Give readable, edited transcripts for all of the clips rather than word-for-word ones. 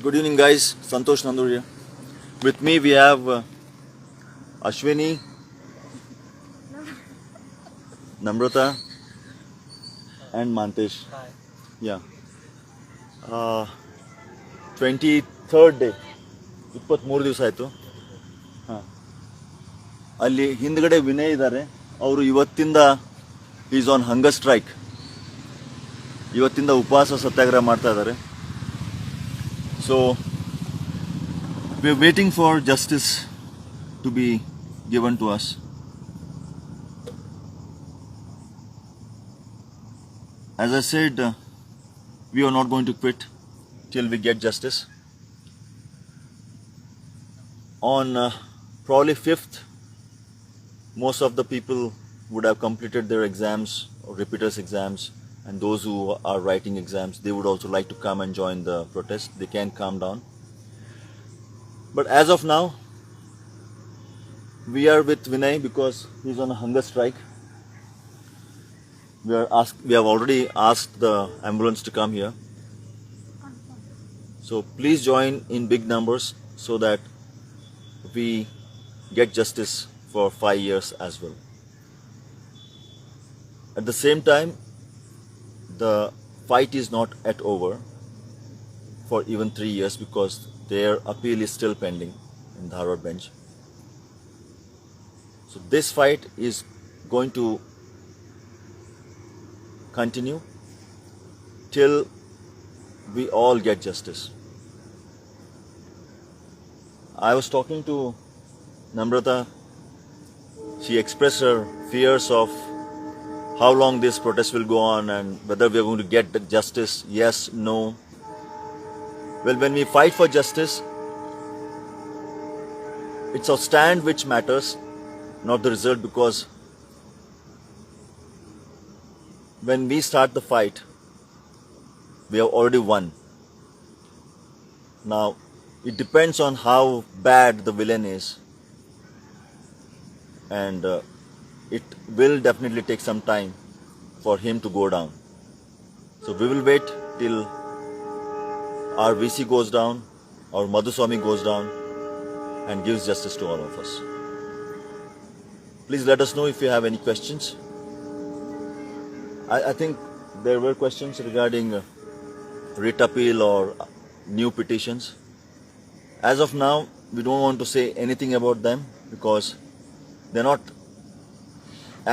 Good evening, guys. Santosh Nandur here. With me, we have Ashwini, Namrata, and Mantesh. Hi. Yeah. 23rd day 23 ದಿವಸ ಆಯಿತು. ಹಾಂ, ಅಲ್ಲಿ ಹಿಂದ್ಗಡೆ ವಿನಯ್ ಇದ್ದಾರೆ. ಅವರು ಇವತ್ತಿಂದ ಈಸ್ ಆನ್ ಹಂಗರ್ ಸ್ಟ್ರೈಕ್. ಇವತ್ತಿಂದ ಉಪವಾಸ ಸತ್ಯಾಗ್ರಹ ಮಾಡ್ತಾ ಇದ್ದಾರೆ. So we are waiting for justice to be given to us. As I said, we are not going to quit till we get justice. On probably 5th, most of the people would have completed their exams or repeaters exams, and those who are writing exams, they would also like to come and join the protest. They can calm down. But as of now, we are with Vinay because he's on a hunger strike. We have already asked the ambulance to come here. So please join in big numbers so that we get justice for 5 years as well. At the same time, the fight is not yet over for even 3 years because their appeal is still pending in the Dharwad bench. So this fight is going to continue till we all get justice. I was talking to Namrata. She expressed her fears of how long this protest will go on and whether we are going to get the justice. Yes, no. Well, when we fight for justice, it's our stand which matters, not the result, because when we start the fight, we have already won. Now, it depends on how bad the villain is, and it will definitely take some time for him to go down. So we will wait till our VC goes down, our Madhuswamy goes down, and gives justice to all of us. Please let us know if you have any questions. I think there were questions regarding writ appeal or new petitions. As of now, we don't want to say anything about them because they're not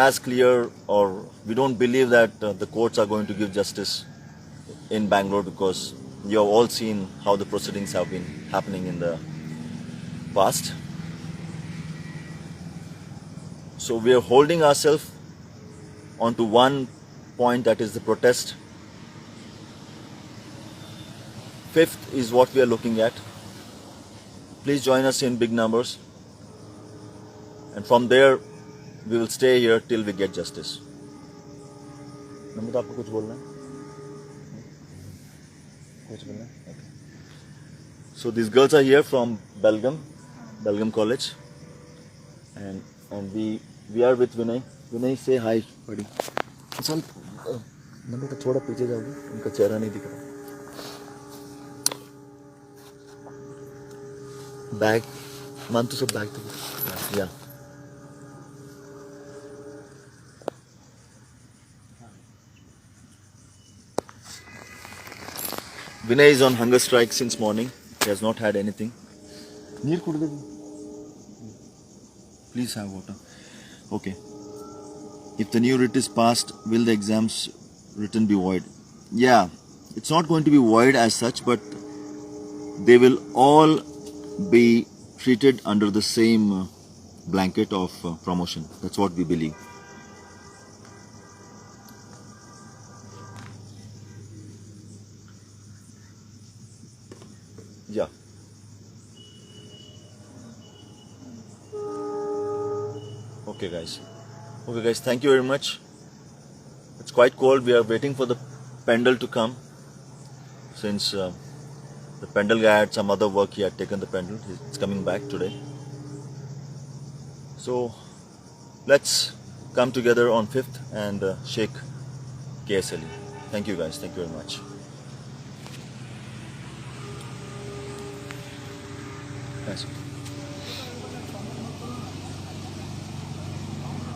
as clear, or we don't believe that the courts are going to give justice in Bangalore because you have all seen how the proceedings have been happening in the past. So we are holding ourselves onto one point, that is the protest. 5th is what we are looking at. Please join us in big numbers, and from there we will stay here till we get justice. नम्रता, आपको कुछ बोलना है? कुछ बोलना है? Okay. So these girls are here from Belgaum College, and we are with Vinay. Vinay, say hi, buddy. चल नम्रता थोड़ा पीछे जाओगे, उनका चेहरा नहीं दिख रहा. बैग मान तो सब बैग तो या Vinay is on hunger strike since morning. He has not had anything. Neer kudu. Please have water. Okay. If the new writ is passed, will the exams written be void? Yeah, it's not going to be void as such, but they will all be treated under the same blanket of promotion. That's what we believe. Yeah. Okay, guys. Thank you very much. It's quite cold. We are waiting for the pendle to come. Since the pendle guy had some other work, he had taken the pendle. It's coming back today. So let's come together on 5th and shake KSLE. Thank you, guys. Thank you very much. Yes.